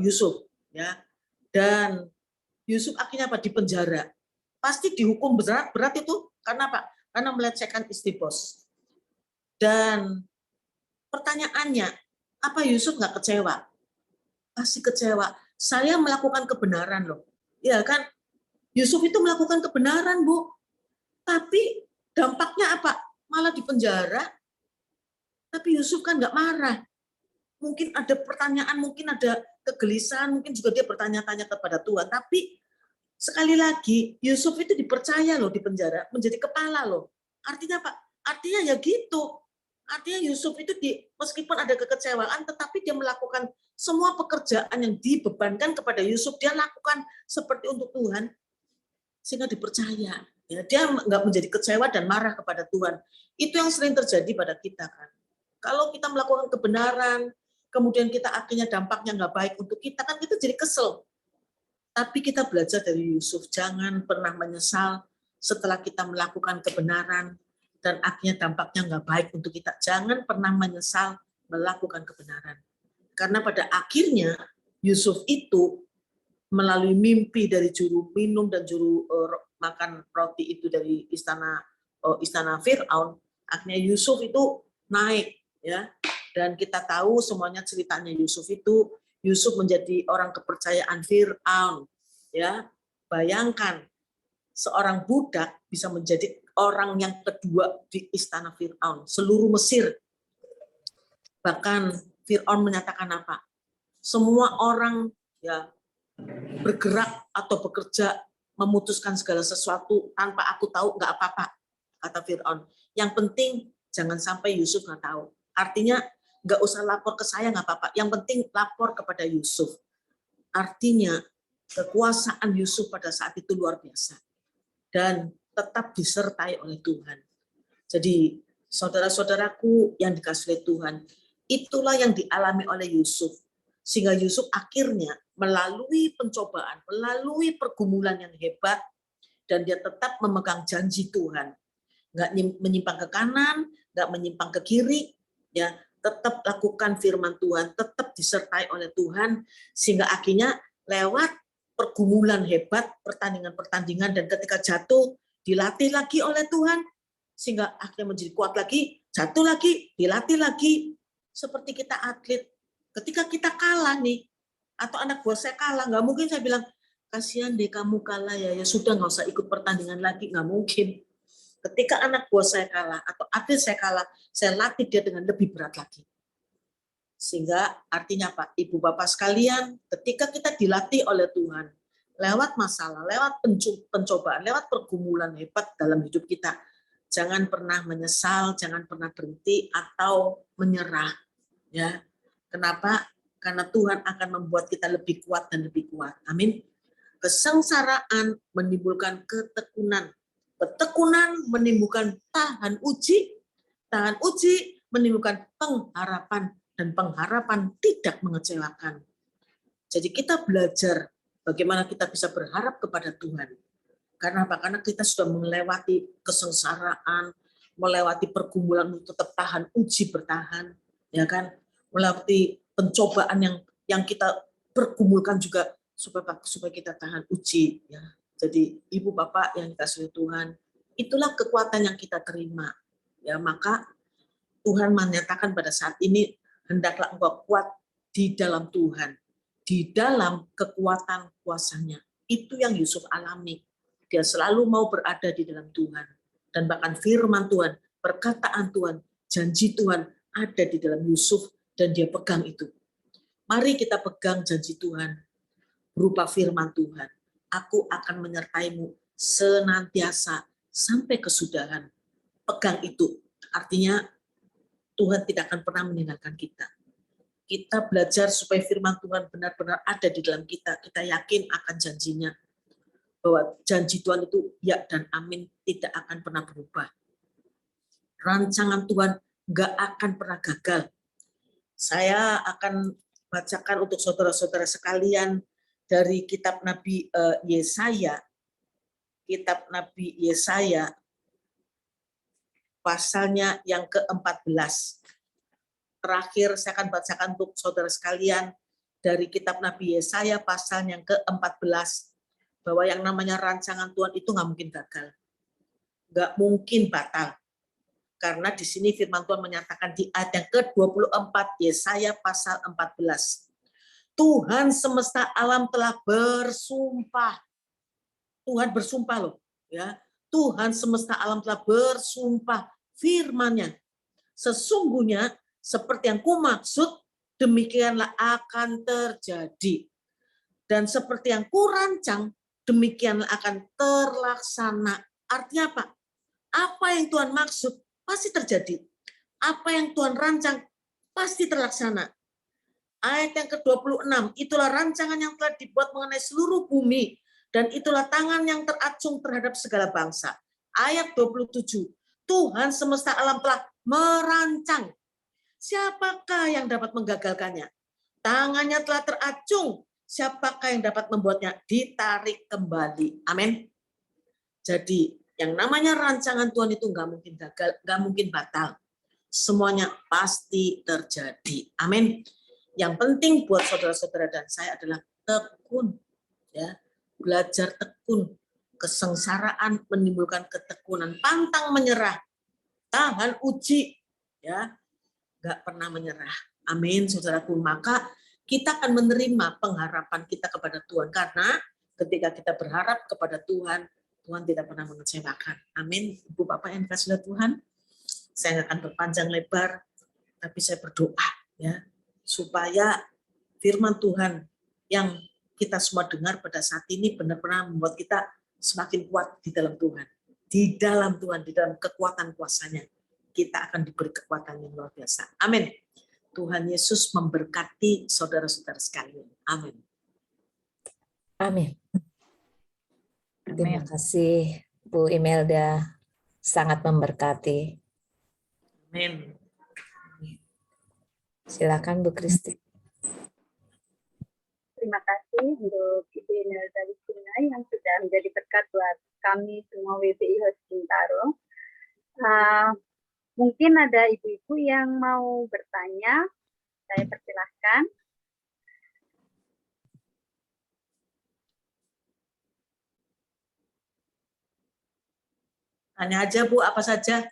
Yusuf, ya. Dan Yusuf akhirnya apa dipenjara. Pasti dihukum berat itu karena apa? Karena melecehkan istri bos. Dan pertanyaannya, apa Yusuf nggak kecewa? Pasti kecewa. Saya melakukan kebenaran loh. Ya kan? Yusuf itu melakukan kebenaran, Bu. Tapi dampaknya apa? Malah dipenjara. Tapi Yusuf kan nggak marah. Mungkin ada pertanyaan, mungkin ada kegelisahan, mungkin juga dia bertanya-tanya kepada Tuhan. Tapi sekali lagi, Yusuf itu dipercaya loh di penjara, menjadi kepala loh. Artinya apa? Artinya ya gitu. Artinya Yusuf itu meskipun ada kekecewaan, tetapi dia melakukan semua pekerjaan yang dibebankan kepada Yusuf, dia lakukan seperti untuk Tuhan, sehingga dipercaya. Ya, dia nggak menjadi kecewa dan marah kepada Tuhan. Itu yang sering terjadi pada kita kan. Kalau kita melakukan kebenaran, kemudian kita akhirnya dampaknya nggak baik untuk kita, kan kita jadi kesel. Tapi kita belajar dari Yusuf, jangan pernah menyesal setelah kita melakukan kebenaran dan akhirnya dampaknya nggak baik untuk kita. Jangan pernah menyesal melakukan kebenaran. Karena pada akhirnya Yusuf itu melalui mimpi dari juru minum dan juru makan roti itu dari istana Firaun, akhirnya Yusuf itu naik, ya. Dan kita tahu semuanya ceritanya Yusuf menjadi orang kepercayaan Firaun, ya. Bayangkan seorang budak bisa menjadi orang yang kedua di istana Firaun, seluruh Mesir. Bahkan Firaun menyatakan apa? Semua orang ya bergerak atau bekerja memutuskan segala sesuatu tanpa aku tahu, nggak apa-apa, kata Firaun. Yang penting jangan sampai Yusuf nggak tahu. Artinya nggak usah lapor ke saya, nggak apa-apa. Yang penting lapor kepada Yusuf. Artinya kekuasaan Yusuf pada saat itu luar biasa dan tetap disertai oleh Tuhan. Jadi saudara-saudaraku yang dikasihi oleh Tuhan, itulah yang dialami oleh Yusuf. Sehingga Yusuf akhirnya melalui pencobaan, melalui pergumulan yang hebat, dan dia tetap memegang janji Tuhan. Nggak menyimpang ke kanan, nggak menyimpang ke kiri, ya, tetap lakukan firman Tuhan, tetap disertai oleh Tuhan, sehingga akhirnya lewat pergumulan hebat, pertandingan-pertandingan, dan ketika jatuh, dilatih lagi oleh Tuhan, sehingga akhirnya menjadi kuat lagi, jatuh lagi, dilatih lagi. Seperti kita atlet, ketika kita kalah nih, atau anak buah saya kalah, nggak mungkin saya bilang, kasihan deh kamu kalah ya sudah nggak usah ikut pertandingan lagi, nggak mungkin. Ketika anak buah saya kalah atau atlet saya kalah, saya latih dia dengan lebih berat lagi. Sehingga artinya Pak, Ibu Bapak sekalian, ketika kita dilatih oleh Tuhan, lewat masalah, lewat pencobaan, lewat pergumulan hebat dalam hidup kita, jangan pernah menyesal, jangan pernah berhenti atau menyerah. Ya, kenapa? Karena Tuhan akan membuat kita lebih kuat dan lebih kuat. Amin. Kesengsaraan menimbulkan ketekunan. Ketekunan menimbulkan tahan uji menimbulkan pengharapan, dan pengharapan tidak mengecewakan. Jadi kita belajar bagaimana kita bisa berharap kepada Tuhan. Karena apa? Karena kita sudah melewati kesengsaraan, melewati pergumulan untuk tetap tahan uji bertahan, ya kan? Melewati pencobaan yang kita pergumulkan juga supaya kita tahan uji, ya. Jadi Ibu Bapak yang dikasihi Tuhan, itulah kekuatan yang kita terima. Ya, maka Tuhan menyatakan pada saat ini, hendaklah engkau kuat di dalam Tuhan, di dalam kekuatan kuasanya. Itu yang Yusuf alami. Dia selalu mau berada di dalam Tuhan. Dan bahkan firman Tuhan, perkataan Tuhan, janji Tuhan ada di dalam Yusuf, dan dia pegang itu. Mari kita pegang janji Tuhan berupa firman Tuhan. Aku akan menyertaimu senantiasa sampai kesudahan. Pegang itu. Artinya Tuhan tidak akan pernah meninggalkan kita. Kita belajar supaya firman Tuhan benar-benar ada di dalam kita. Kita yakin akan janjinya. Bahwa janji Tuhan itu ya dan amin, tidak akan pernah berubah. Rancangan Tuhan nggak akan pernah gagal. Saya akan bacakan untuk saudara-saudara sekalian dari kitab Nabi Yesaya. Kitab Nabi Yesaya pasalnya yang ke-14. Terakhir saya akan bacakan untuk saudara sekalian dari kitab Nabi Yesaya pasal yang ke-14. Bahwa yang namanya rancangan Tuhan itu nggak mungkin gagal. Nggak mungkin batal. Karena di sini firman Tuhan menyatakan di ayat yang ke-24 Yesaya pasal 14. Tuhan semesta alam telah bersumpah. Tuhan bersumpah loh, ya. Tuhan semesta alam telah bersumpah firman-Nya. Sesungguhnya seperti yang kumaksud demikianlah akan terjadi. Dan seperti yang kurancang demikianlah akan terlaksana. Artinya apa? Apa yang Tuhan maksud pasti terjadi. Apa yang Tuhan rancang pasti terlaksana. Ayat yang ke-26, itulah rancangan yang telah dibuat mengenai seluruh bumi, dan itulah tangan yang teracung terhadap segala bangsa. Ayat 27, Tuhan semesta alam telah merancang. Siapakah yang dapat menggagalkannya? Tangannya telah teracung. Siapakah yang dapat membuatnya ditarik kembali? Amin. Jadi yang namanya rancangan Tuhan itu nggak mungkin gagal, nggak mungkin batal. Semuanya pasti terjadi. Amin. Yang penting buat saudara-saudara dan saya adalah tekun, ya, belajar tekun. Kesengsaraan menimbulkan ketekunan, pantang menyerah, tahan uji, ya, nggak pernah menyerah. Amin, saudaraku. Maka kita akan menerima pengharapan kita kepada Tuhan karena ketika kita berharap kepada Tuhan, Tuhan tidak pernah mengecewakan. Amin. Ibu Bapak yang dikasihi Tuhan, saya nggak akan berpanjang lebar, tapi saya berdoa ya supaya firman Tuhan yang kita semua dengar pada saat ini benar-benar membuat kita semakin kuat di dalam Tuhan. Di dalam Tuhan, di dalam kekuatan kuasanya, kita akan diberi kekuatan yang luar biasa. Amin. Tuhan Yesus memberkati saudara-saudara sekalian. Amin. Amin. Terima kasih Bu Imelda, sangat memberkati. Amin. Silakan Bu Kristi. Terima kasih untuk Ibu Imelda Wisina yang sudah menjadi berkat buat kami semua WPI Host Bintaro. Mungkin ada ibu-ibu yang mau bertanya, saya persilahkan. Tanya aja Bu, apa saja.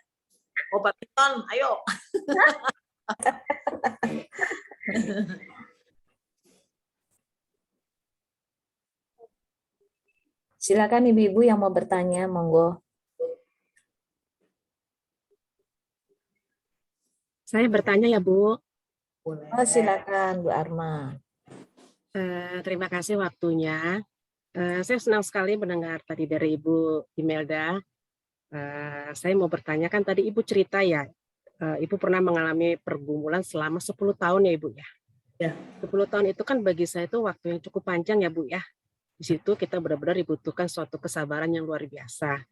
Oh, Pak Piton, ayo. Silakan ibu-ibu yang mau bertanya, monggo. Saya bertanya ya Bu. Boleh. Oh, silakan Bu Arma. Terima kasih waktunya. Saya senang sekali mendengar tadi dari Ibu Imelda. Saya mau bertanya, kan tadi Ibu cerita ya, Ibu pernah mengalami pergumulan selama 10 tahun ya Ibu ya. Ya. 10 tahun itu kan bagi saya itu waktu yang cukup panjang ya Bu ya. Di situ kita benar-benar dibutuhkan suatu kesabaran yang luar biasa.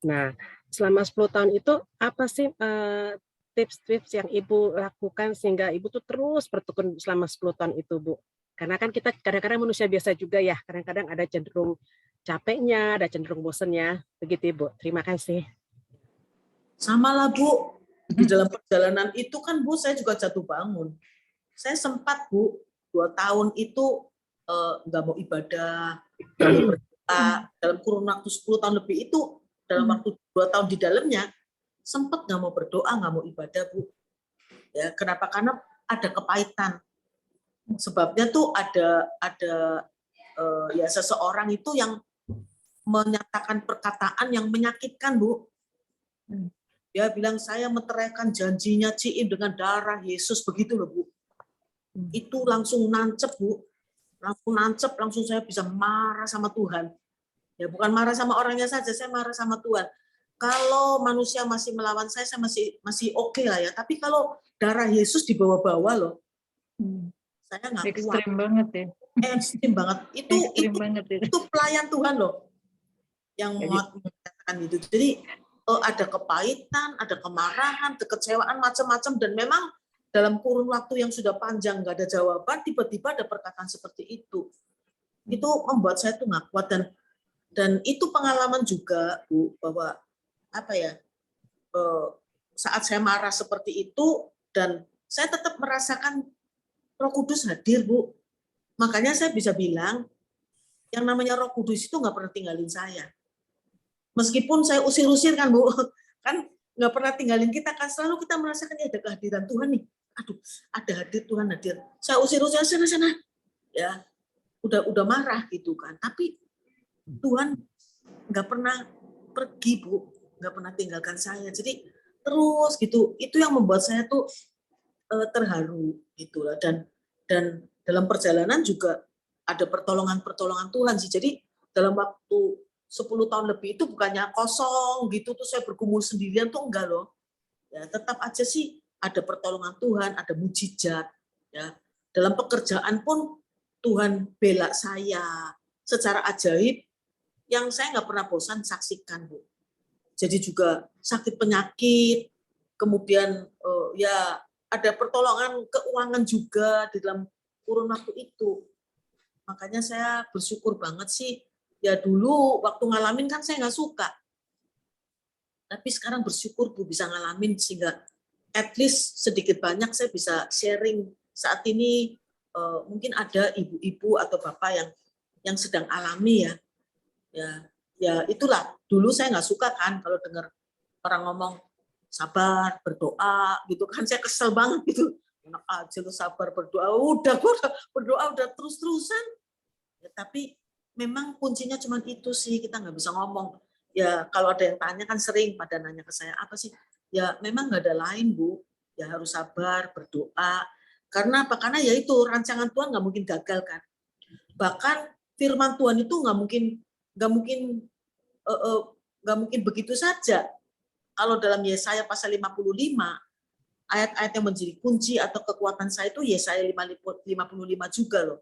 Nah, selama 10 tahun itu apa sih tips-tips yang Ibu lakukan sehingga Ibu tuh terus bertekun selama 10 tahun itu, Bu? Karena kan kita kadang-kadang manusia biasa juga ya, kadang-kadang ada cenderung capeknya, ada cenderung bosennya, begitu Ibu. Terima kasih. Sama lah Bu, di dalam perjalanan itu kan Bu, saya juga jatuh bangun. Saya sempat Bu, 2 tahun itu nggak mau ibadah, nggak mau berdoa, dalam kurun waktu 10 tahun lebih itu, dalam waktu 2 tahun di dalamnya, sempat nggak mau berdoa, nggak mau ibadah Bu. Ya, kenapa? Karena ada kepahitan. Sebabnya tuh ada ya seseorang itu yang menyatakan perkataan yang menyakitkan Bu. Dia bilang saya meteraikan janjinya Ciin dengan darah Yesus, begitu loh Bu. Itu langsung nancep Bu. Langsung saya bisa marah sama Tuhan. Ya bukan marah sama orangnya saja, saya marah sama Tuhan. Kalau manusia masih melawan saya masih oke lah ya. Tapi kalau darah Yesus dibawa-bawa loh. Saya nggak kuat. Ekstrim banget ya. Ekstrim banget. Ekstrim banget itu. Itu pelayan Tuhan loh yang mengatakan itu. Jadi ada kepahitan, ada kemarahan, kekecewaan macam-macam, dan memang dalam kurun waktu yang sudah panjang nggak ada jawaban, tiba-tiba ada perkataan seperti itu. Itu membuat saya tuh nggak kuat, dan itu pengalaman juga, Bu, bahwa apa ya, saat saya marah seperti itu dan saya tetap merasakan Roh Kudus hadir, Bu. Makanya saya bisa bilang yang namanya Roh Kudus itu nggak pernah tinggalin saya. Meskipun saya usir-usir kan, Bu, kan nggak pernah tinggalin kita, kan selalu kita merasakan ada kehadiran Tuhan nih. Aduh, ada hadir Tuhan hadir. Saya usir-usir sana, ya, udah marah gitu kan. Tapi Tuhan nggak pernah pergi, Bu, nggak pernah tinggalkan saya. Jadi terus gitu. Itu yang membuat saya tuh terharu gitulah. Dan dalam perjalanan juga ada pertolongan Tuhan sih. Jadi dalam waktu 10 tahun lebih itu bukannya kosong gitu tuh saya bergumul sendirian tuh enggak loh. Ya, tetap aja sih ada pertolongan Tuhan, ada mujizat ya. Dalam pekerjaan pun Tuhan bela saya secara ajaib yang saya nggak pernah bosan saksikan, Bu. Jadi juga sakit penyakit, kemudian ya ada pertolongan keuangan juga di dalam kurun waktu itu. Makanya saya bersyukur banget sih. Ya dulu waktu ngalamin kan saya nggak suka. Tapi sekarang bersyukur Bu bisa ngalamin sehingga at least sedikit banyak saya bisa sharing saat ini. Mungkin ada ibu-ibu atau bapak yang sedang alami ya itulah. Dulu saya nggak suka kan kalau dengar orang ngomong sabar berdoa gitu kan, saya kesel banget gitu. Enak aja lu sabar berdoa, udah gue berdoa udah terus-terusan ya, tapi memang kuncinya cuma itu sih, kita nggak bisa ngomong. Ya kalau ada yang tanya kan sering pada nanya ke saya, apa sih? Ya memang nggak ada lain, Bu. Ya harus sabar, berdoa. Karena apa? Karena ya itu rancangan Tuhan nggak mungkin gagal kan. Bahkan firman Tuhan itu nggak mungkin begitu saja. Kalau dalam Yesaya pasal 55, ayat-ayat yang menjadi kunci atau kekuatan saya itu Yesaya 55 juga loh.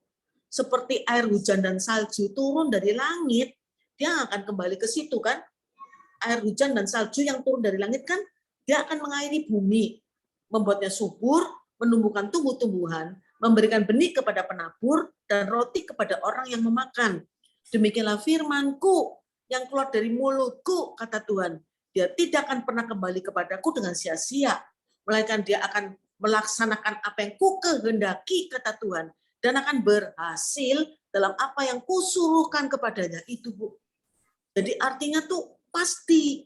Seperti air hujan dan salju turun dari langit, dia akan kembali ke situ kan. Air hujan dan salju yang turun dari langit kan, dia akan mengairi bumi, membuatnya subur, menumbuhkan tumbuh-tumbuhan, memberikan benih kepada penabur, dan roti kepada orang yang memakan. Demikianlah firman-Ku yang keluar dari mulut-Ku, kata Tuhan. Dia tidak akan pernah kembali kepadaku dengan sia-sia, melainkan dia akan melaksanakan apa yang Ku kehendaki, kata Tuhan, dan akan berhasil dalam apa yang kusuruhkan kepadanya. Itu, Bu. Jadi artinya tuh pasti.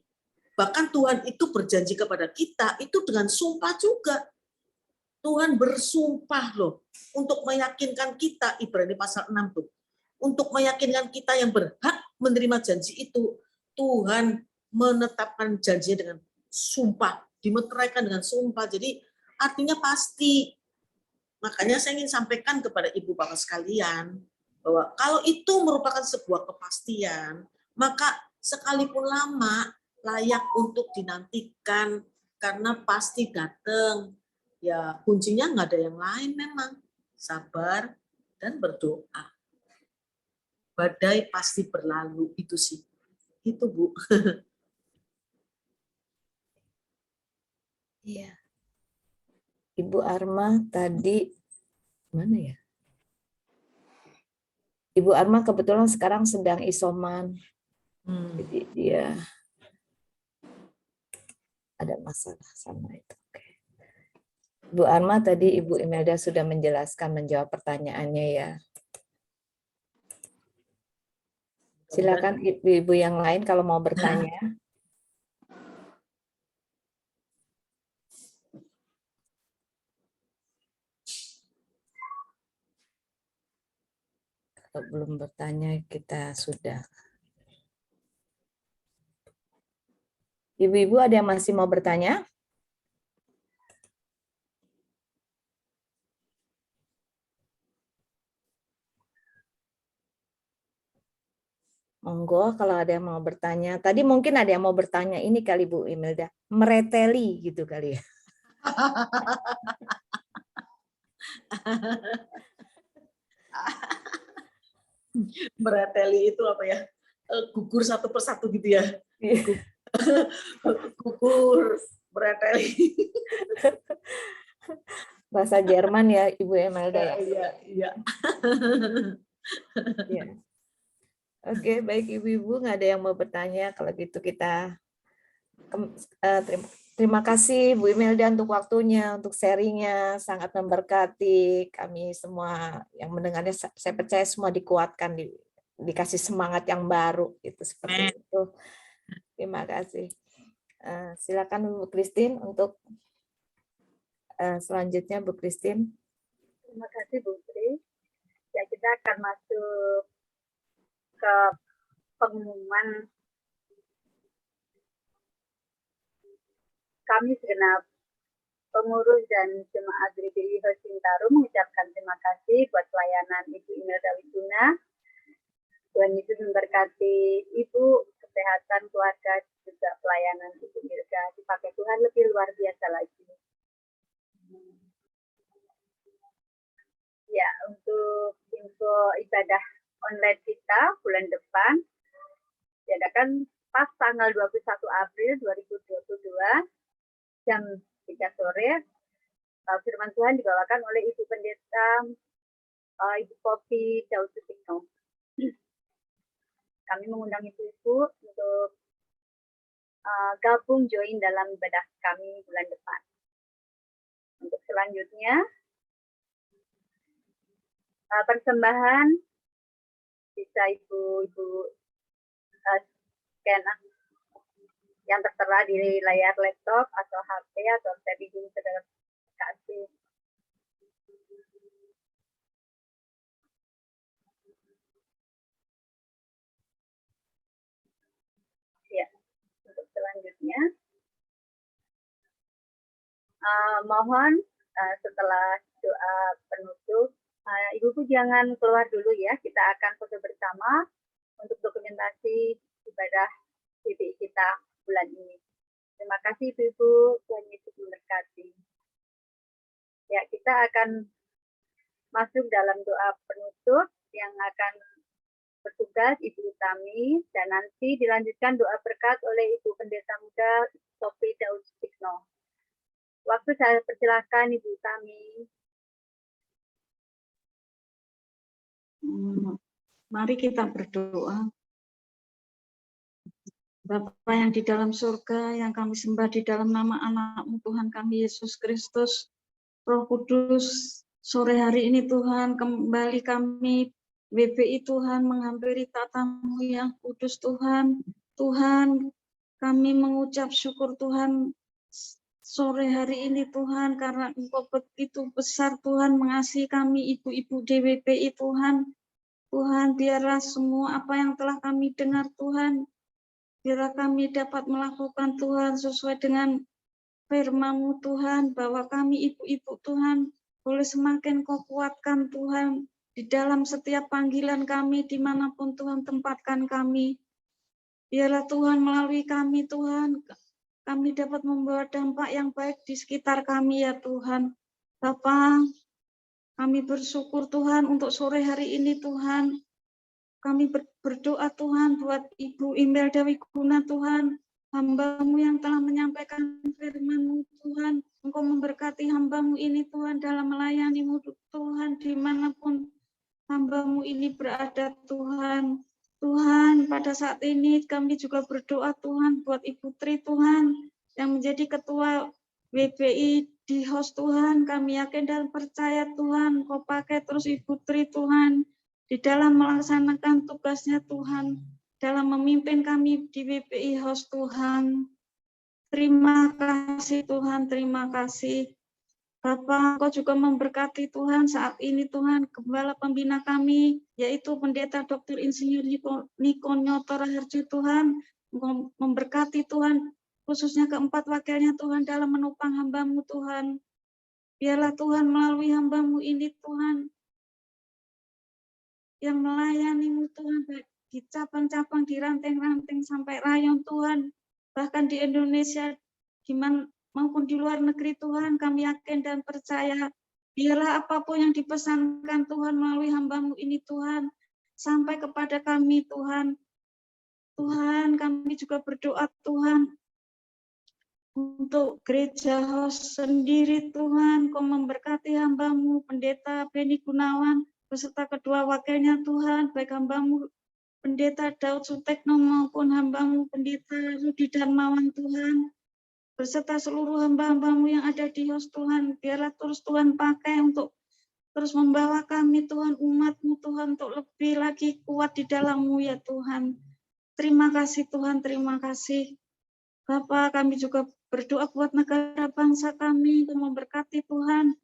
Bahkan Tuhan itu berjanji kepada kita itu dengan sumpah juga. Tuhan bersumpah loh untuk meyakinkan kita, Ibrani pasal 6 tuh. Untuk meyakinkan kita yang berhak menerima janji itu, Tuhan menetapkan janjinya dengan sumpah, dimeteraikan dengan sumpah. Jadi artinya pasti. Makanya saya ingin sampaikan kepada ibu bapak sekalian bahwa kalau itu merupakan sebuah kepastian, maka sekalipun lama layak untuk dinantikan karena pasti datang. Ya kuncinya nggak ada yang lain memang, sabar dan berdoa. Badai pasti berlalu, itu sih. Itu, Bu. Iya. Ibu Arma tadi mana ya? Ibu Arma kebetulan sekarang sedang isoman. Jadi dia ada masalah sama itu. Oke. Bu Arma tadi Ibu Imelda sudah menjawab pertanyaannya ya. Silakan ibu-ibu yang lain kalau mau bertanya. Kalau belum bertanya kita sudah. Ibu-ibu ada yang masih mau bertanya? Monggo kalau ada yang mau bertanya. Tadi mungkin ada yang mau bertanya ini kali Bu Imelda. Mereteli gitu kali ya. Mereteli itu apa ya? Gugur satu persatu gitu ya. Gugur, mereteli. Bahasa Jerman ya, Ibu Emelda ya. Iya, iya. Iya. Oke, baik Ibu-ibu, nggak ada yang mau bertanya. Kalau gitu kita terima kasih Bu Imelda untuk waktunya, untuk sharingnya, sangat memberkati kami semua yang mendengarnya. Saya percaya semua dikuatkan, dikasih semangat yang baru, itu seperti itu. Terima kasih. Silakan Bu Christine untuk selanjutnya, Bu Christine. Terima kasih Bu Tri. Ya, kita akan masuk ke pengumuman. Kami segenap pengurus dan jemaat GBI Hosintaro mengucapkan terima kasih buat pelayanan Ibu Imelda Wiguna. Tuhan Yesus memberkati Ibu, kesehatan keluarga, juga pelayanan Ibu Mirga dipakai Tuhan lebih luar biasa lagi. Ya, untuk info ibadah online kita bulan depan diadakan pas tanggal 21 April 2022 jam 3 sore. Firman Tuhan dibawakan oleh Ibu Pendeta Ibu Poppy Daud Sutikno. Kami mengundang ibu-ibu untuk gabung join dalam ibadah kami bulan depan. Untuk selanjutnya persembahan bisa ibu-ibu scan yang tertera di layar laptop atau HP atau tab ibu saudara kasih. Ya, untuk selanjutnya mohon setelah doa penutup, ibu-ibu jangan keluar dulu ya. Kita akan foto bersama untuk dokumentasi ibadah GBI kita bulan ini. Terima kasih ibu-ibu, Tuhan Yesus memberkati. Ya, kita akan masuk dalam doa penutup yang akan bertugas Ibu Utami, dan nanti dilanjutkan doa berkat oleh Ibu Pendeta Muda Poppy Daud Sutikno. Waktu saya persilakan Ibu Utami. Mari kita berdoa. Bapa yang di dalam surga, yang kami sembah di dalam nama anak-Mu Tuhan kami Yesus Kristus, Roh Kudus, sore hari ini Tuhan, kembali kami WBI Tuhan menghampiri tatamu yang kudus Tuhan. Tuhan, kami mengucap syukur Tuhan sore hari ini Tuhan, karena Engkau begitu besar Tuhan mengasihi kami ibu-ibu DWPI Tuhan. Tuhan, biarlah semua apa yang telah kami dengar Tuhan, biarlah kami dapat melakukan Tuhan sesuai dengan firman-Mu Tuhan, bahwa kami ibu-ibu Tuhan boleh semakin Kau kuatkan Tuhan di dalam setiap panggilan kami dimanapun Tuhan tempatkan kami. Biarlah Tuhan melalui kami Tuhan, kami dapat membawa dampak yang baik di sekitar kami ya Tuhan. Bapa, kami bersyukur Tuhan untuk sore hari ini Tuhan. Kami berdoa Tuhan buat Ibu Imelda Wiguna Tuhan, hamba-Mu yang telah menyampaikan firman-Mu Tuhan. Engkau memberkati hamba-Mu ini Tuhan dalam melayani-Mu Tuhan dimanapun hamba-Mu ini berada Tuhan. Tuhan, pada saat ini kami juga berdoa Tuhan buat Ibu Tri Tuhan yang menjadi ketua WBI di host Tuhan. Kami yakin dan percaya Tuhan Kau pakai terus Ibu Tri Tuhan di dalam melaksanakan tugasnya Tuhan, dalam memimpin kami di WBI host Tuhan. Terima kasih Tuhan, terima kasih. Bapak, Engkau juga memberkati Tuhan saat ini Tuhan, Gembala Pembina kami, yaitu Pendeta Dr. Insinyur Niko Nyoto Raharjo Tuhan. Engkau memberkati Tuhan, khususnya keempat wakilnya Tuhan dalam menopang hamba-Mu Tuhan. Biarlah Tuhan melalui hamba-Mu ini Tuhan, yang melayani-Mu Tuhan, baik di cabang-cabang, di ranting-ranting sampai rayon Tuhan, bahkan di Indonesia, maupun di luar negeri Tuhan, kami yakin dan percaya Biarlah apapun yang dipesankan Tuhan melalui hamba-Mu ini Tuhan, sampai kepada kami Tuhan. Tuhan, kami juga berdoa Tuhan, untuk gereja host sendiri Tuhan, Kau memberkati hamba-Mu, Pendeta Beni Gunawan, beserta kedua wakilnya Tuhan, baik hamba-Mu Pendeta Daud Sutekno maupun hamba-Mu Pendeta Rudi Darmawan Tuhan, beserta seluruh hamba-hamba-Mu yang ada di host Tuhan, biarlah terus Tuhan pakai untuk terus membawa kami Tuhan, umat-Mu Tuhan, untuk lebih lagi kuat di dalam-Mu ya Tuhan. Terima kasih Tuhan, terima kasih. Bapak, kami juga berdoa buat negara bangsa kami, untuk memberkati Tuhan,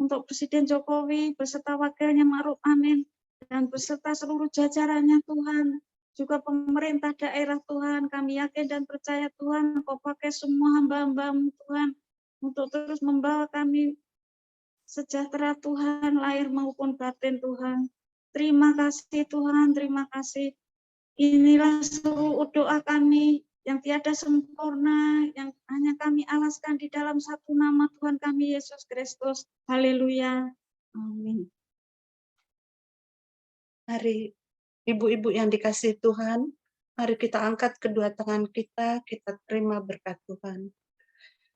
untuk Presiden Jokowi, beserta wakilnya Ma'ruf Amin, dan beserta seluruh jajarannya Tuhan, juga pemerintah daerah Tuhan, kami yakin dan percaya Tuhan, Kau pakai semua hamba-hamba-Mu Tuhan, untuk terus membawa kami sejahtera Tuhan, lahir maupun batin Tuhan. Terima kasih Tuhan, terima kasih. Inilah seluruh doa kami, yang tiada sempurna, yang hanya kami alaskan di dalam satu nama Tuhan kami, Yesus Kristus. Haleluya. Amin. Mari ibu-ibu yang dikasihi Tuhan, mari kita angkat kedua tangan kita terima berkat Tuhan.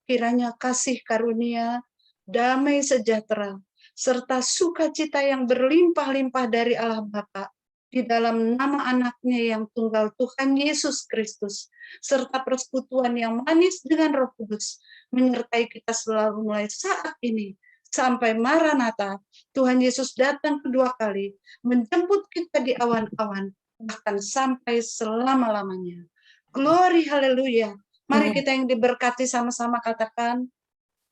Kiranya kasih karunia, damai sejahtera, serta sukacita yang berlimpah-limpah dari Allah Bapa, di dalam nama anaknya yang tunggal Tuhan Yesus Kristus, serta persekutuan yang manis dengan Roh Kudus, menyertai kita selalu mulai saat ini, sampai Maranatha, Tuhan Yesus datang kedua kali, menjemput kita di awan-awan, bahkan sampai selama-lamanya. Glory, haleluya. Mari kita yang diberkati sama-sama katakan,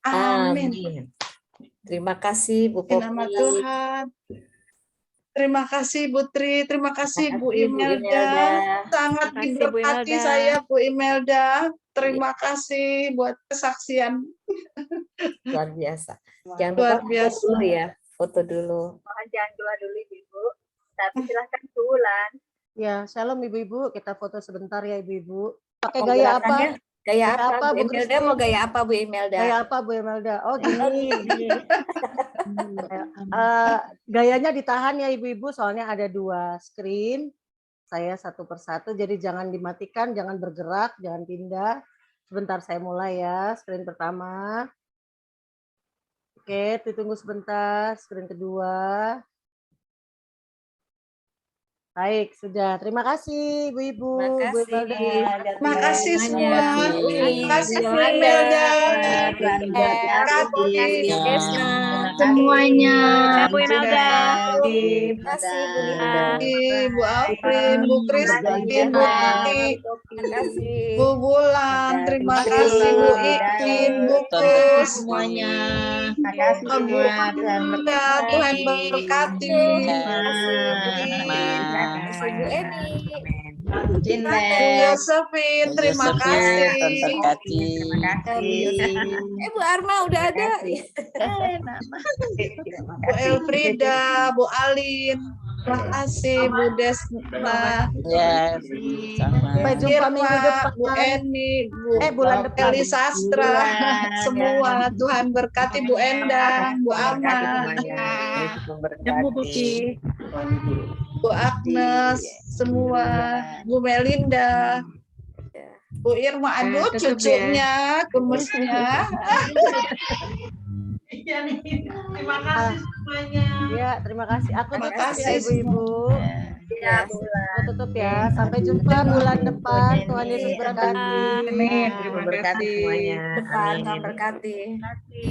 amin. Amin. Terima kasih Bu Di nama Popi. Tuhan. Terima kasih Bu Tri, terima kasih Bu Terima kasih, Bu Imelda. Imelda. Sangat Terima kasih, Bu diberkati Imelda. saya Bu Imelda. Terima kasih buat kesaksian. Luar biasa. Jangan Luar lupa foto biasa. dulu ya. Foto dulu. Mohon jangan keluar dulu Ibu. Tapi silahkan Bu Ulan. Ya, shalom ibu-ibu. Kita foto sebentar ya ibu-ibu. Pakai Oh, gaya apa? gerakannya Gaya Gaya apa, apa, Bu Bu Imelda? Christine? Mau gaya apa, Bu Imelda? Gaya apa Bu Imelda? Oh gini. Amin. Gayanya ditahan ya ibu-ibu, soalnya ada 2 screen. Saya satu persatu, jadi jangan dimatikan, jangan bergerak, jangan pindah. Sebentar saya mulai ya, screen pertama. Oke, ditunggu sebentar, screen kedua. Baik, sudah. Terima kasih Ibu-ibu, Bu Imelda. Terima kasih semua. Terima kasih Bu Yolanda, Imelda. Bu Desna, Semuanya. Bu Imelda. Terima kasih Bu Linda. Bu Alfrin, Bu Christine, Bu Titi, Terima kasih. Bu Bulan, terima kasih Bu Ikin, Bu Kus, semuanya. Bu Bunda, Tuhan berkati. Terima kasih Bu Eni. Bu Josephine, terima kasih. Bu Arma udah ada. Bu Elfrida, Bu Alin, terima kasih Bu Desna, Yes, sama. Sampai jumpa minggu Irma, depan. Bu Eni, Bu Bulan depan. Eli Sastra, semua Tuhan berkati Bu Endang, Bu Ama, Bu Agnes, semua Bu Melinda, Bu Irma, aduh cucunya, gemesnya. Terima kasih semuanya. Ya, terima kasih. Aku Terima tutup ya kasih Ibu-ibu. Ya, Bu Ulan. Aku tutup ya. Sampai jumpa bulan depan. Tuhan Yesus berkati. Amin. Terima kasih semuanya. Depan, Tuhan berkati.